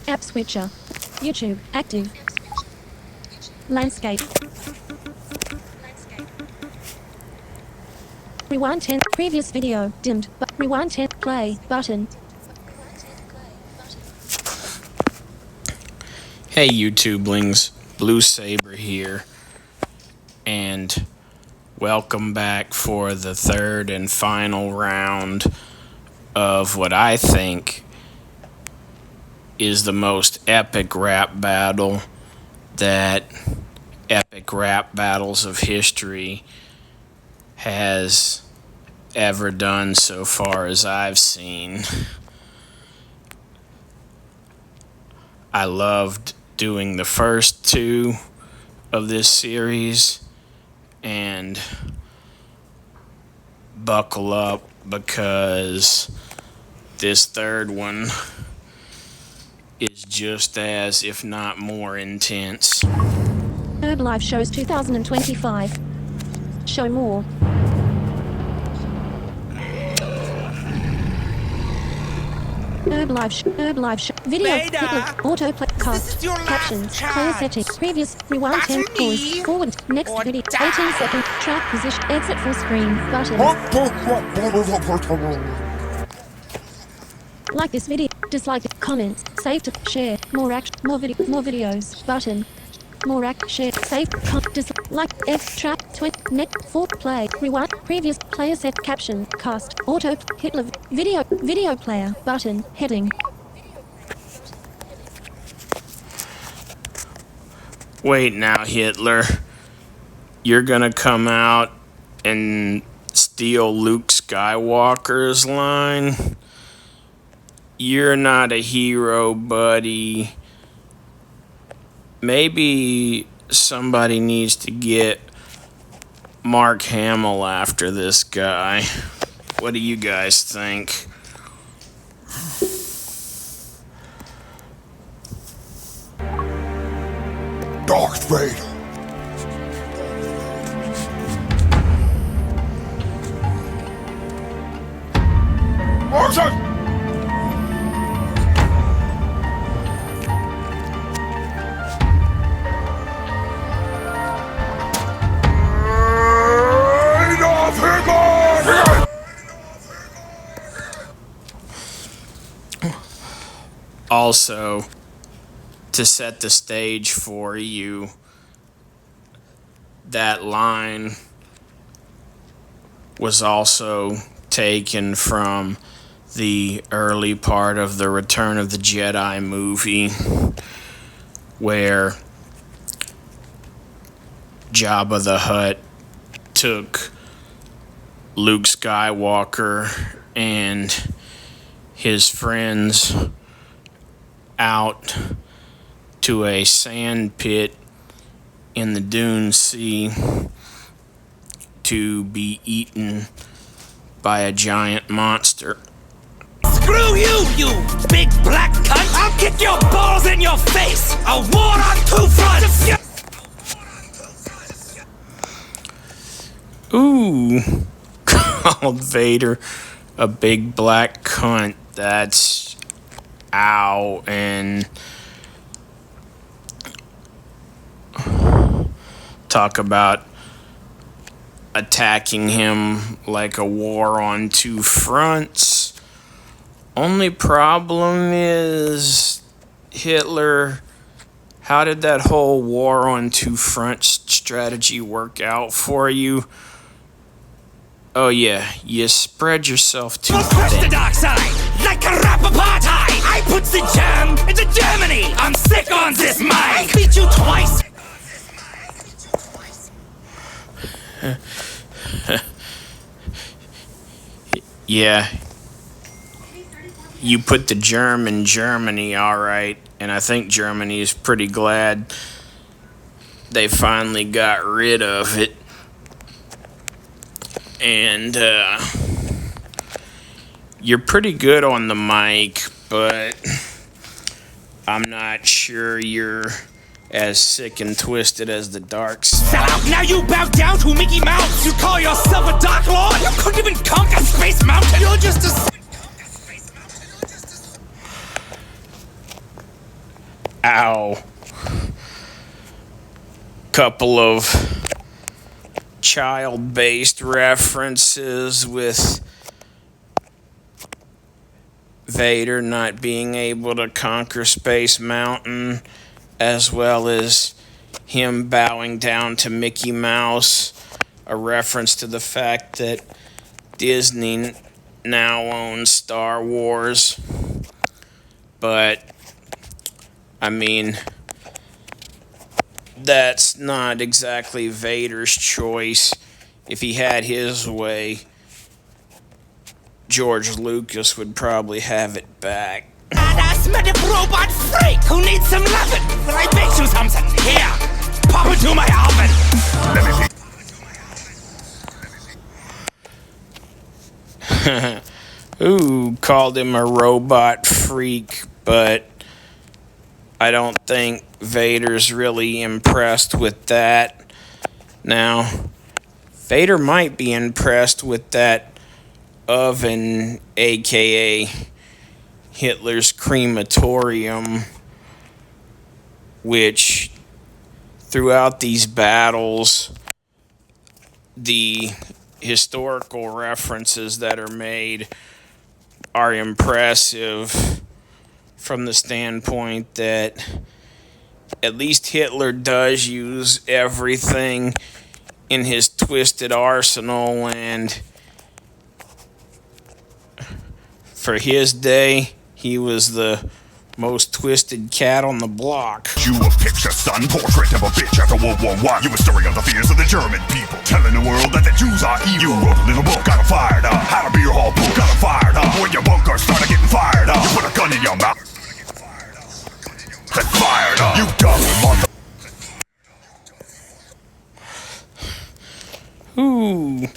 App switcher. YouTube. Active. Landscape. Rewind 10. Previous video. Dimmed. Rewind 10. Play. Button. Hey YouTubelings, Blue Saber here, and welcome back for the third and final round of what I think is the most epic rap battle that Epic Rap Battles of History has ever done so far as I've seen. I loved doing the first two of this series, and buckle up because this third one is just as, if not more, intense. Herbalife Shows 2025. Show more. Herbalife Show. Video. Autoplay. Cast. Captions. Clear settings. Previous. Rewind 10. Pause. Forward. Next video. 18 seconds. Track position. Exit full screen. Button. Like this video. Dislike it. Comments. Save to. Share. More action. More videos. Button. More act. Share. Save. Dislike. F. Track. 20. Net. 4. Play. Rewind. Previous. Player set. Caption. Cast. Auto. Hitler. Video player. Button. Heading. Wait now, Hitler. You're gonna come out and steal Luke Skywalker's line? You're not a hero, buddy. Maybe somebody needs to get Mark Hamill after this guy. What do you guys think? Darth Vader. Martin! Also, to set the stage for you, that line was also taken from the early part of the Return of the Jedi movie, where Jabba the Hutt took Luke Skywalker and his friends out to a sand pit in the Dune Sea to be eaten by a giant monster. Screw you, you big black cunt! I'll kick your balls in your face! A war on two fronts! Ooh, called Vader a big black cunt. That's ow. And talk about attacking him like a war on two fronts. Only problem is, Hitler, how did that whole war on two fronts strategy work out for you? Oh yeah, you spread yourself too Press the dark side, like a rap apartheid! I put the jam into Germany! I'm sick on this mic! I beat you twice! Yeah, you put the germ in Germany, alright, and I think Germany is pretty glad they finally got rid of it. And you're pretty good on the mic, but I'm not sure you're as sick and twisted as the dark side. Sell out, now you bow down to Mickey Mouse! You call yourself a Dark Lord? You couldn't even conquer Space Mountain! You're just a... Ow. Couple of child-based references with Vader not being able to conquer Space Mountain, as well as him bowing down to Mickey Mouse, a reference to the fact that Disney now owns Star Wars. But, I mean, that's not exactly Vader's choice. If he had his way, George Lucas would probably have it back. Badass medic robot freak who needs some lovin'. Will I make you something? Here, pop into my oven. Let me see. Ooh, called him a robot freak, but I don't think Vader's really impressed with that. Now, Vader might be impressed with that oven, aka Hitler's crematorium, which throughout these battles, the historical references that are made are impressive from the standpoint that at least Hitler does use everything in his twisted arsenal, and for his day, he was the most twisted cat on the block. You a picture, son, portrait of a bitch after World War I. You a story of the fears of the German people, telling the world that the Jews are evil. You wrote a little book, got 'em fired up. How to be your whole book, got 'em fired up. When your bunker started getting fired up, you put a gun in your mouth. Then fired up. You dumb mother. Ooh.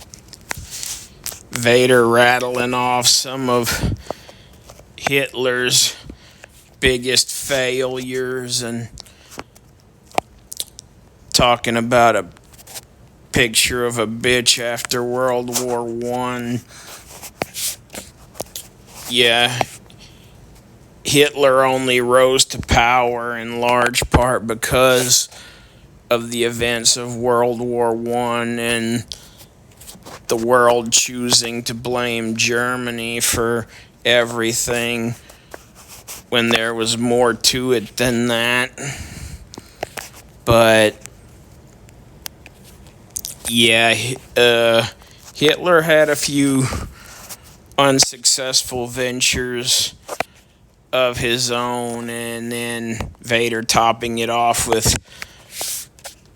Vader rattling off some of Hitler's biggest failures and talking about a picture of a bitch after World War I. Yeah, Hitler only rose to power in large part because of the events of World War I and the world choosing to blame Germany for everything when there was more to it than that. But yeah, Hitler had a few unsuccessful ventures of his own, and then Vader topping it off with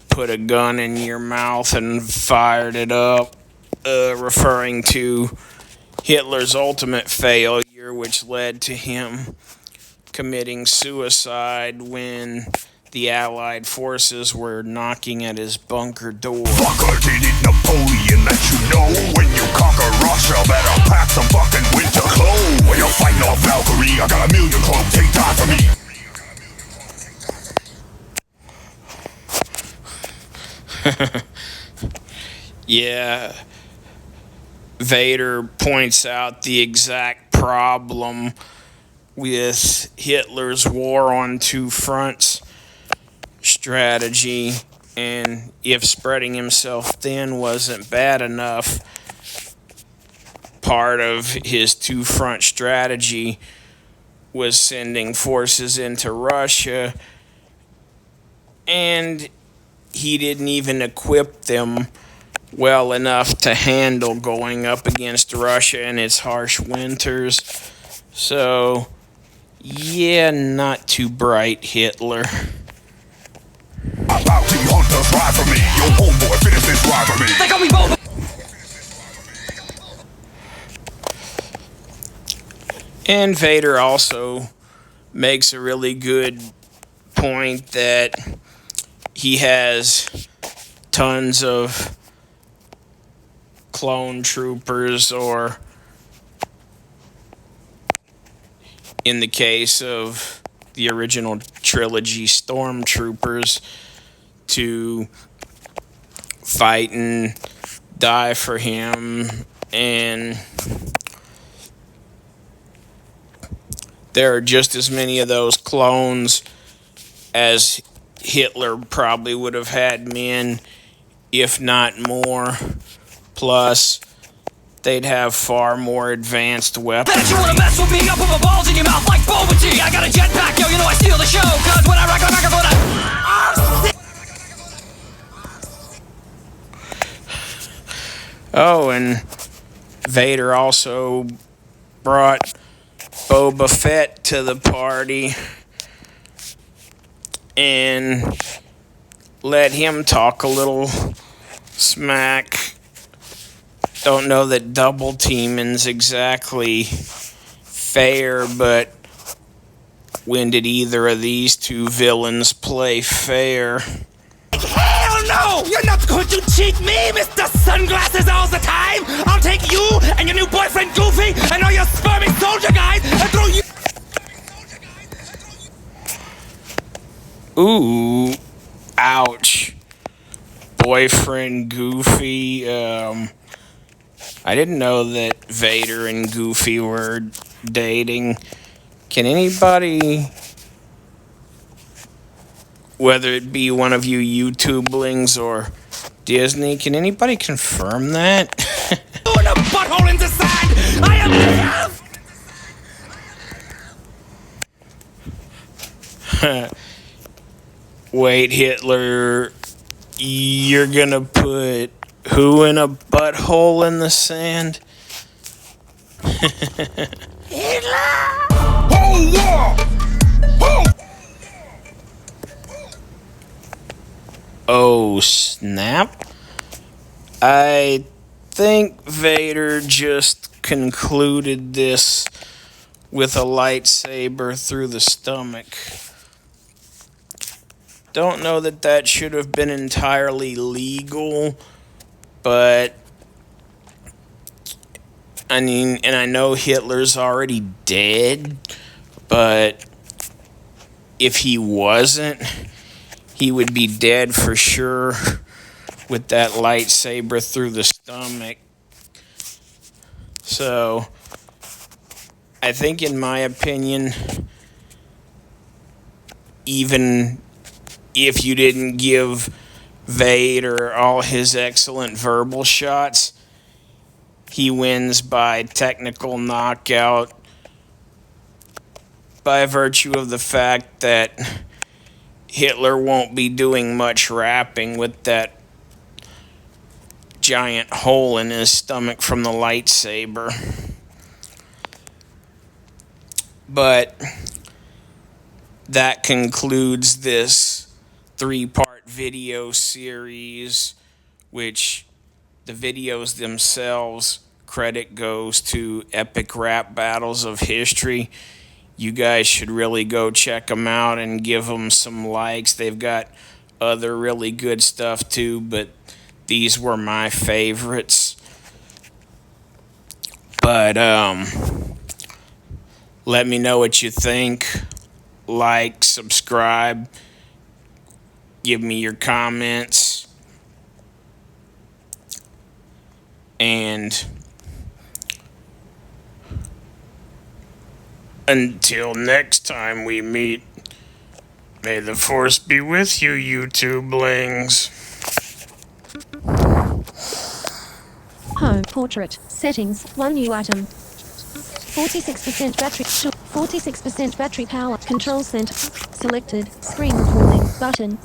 put a gun in your mouth and fired it up, referring to Hitler's ultimate failure, which led to him committing suicide when the Allied forces were knocking at his bunker door. Fucker, didn't Napoleon let you know? When you conquer Russia, better pack some fucking winter clothes. When you're fighting off Valkyrie, I got a million cloaks, take time for me. Yeah, Vader points out the exact problem with Hitler's war on two fronts strategy, and if spreading himself thin wasn't bad enough, part of his two-front strategy was sending forces into Russia, and he didn't even equip them well enough to handle going up against Russia in its harsh winters. So, yeah, not too bright, Hitler. Bounty hunters ride for me. Your homeboy finish this ride for me. They got me both. And Vader also makes a really good point that he has tons of clone troopers, or in the case of the original trilogy, stormtroopers, to fight and die for him. And there are just as many of those clones as Hitler probably would have had men, if not more. Plus, they'd have far more advanced weapons. Bet you wanna mess with me, I'll put my balls in your mouth like Boba G. I got a jetpack, yo, you know I steal the show. Cause when I rock a microphone, Oh, and Vader also brought Boba Fett to the party and let him talk a little smack. Don't know that double teaming's exactly fair, but when did either of these two villains play fair? hell no! You're not going to cheat me, Mr. Sunglasses all the time! I'll take you and your new boyfriend Goofy and all your sperming soldier guys and throw you... Ooh, ouch. Boyfriend Goofy, I didn't know that Vader and Goofy were dating. Can anybody, whether it be one of you YouTubelings or Disney, can anybody confirm that? Doing a butthole into sand! I am... Wait, Hitler, you're gonna put who in a butthole in the sand? Oh, yeah! Oh! Oh, snap. I think Vader just concluded this with a lightsaber through the stomach. Don't know that that should have been entirely legal, but I mean, and I know Hitler's already dead, but if he wasn't, he would be dead for sure with that lightsaber through the stomach. So, I think in my opinion, even if you didn't give Vader all his excellent verbal shots, he wins by technical knockout by virtue of the fact that Hitler won't be doing much rapping with that giant hole in his stomach from the lightsaber. But that concludes this 3-part video series, which the videos themselves, credit goes to Epic Rap Battles of History. You guys should really go check them out and give them some likes. They've got other really good stuff too, but these were my favorites. But let me know what you think. Like, subscribe, give me your comments, and until next time we meet, may the force be with you, YouTubelings. Home portrait settings. 1 new item. 46% battery. 46% battery power. Control center. Selected. Screen recording button.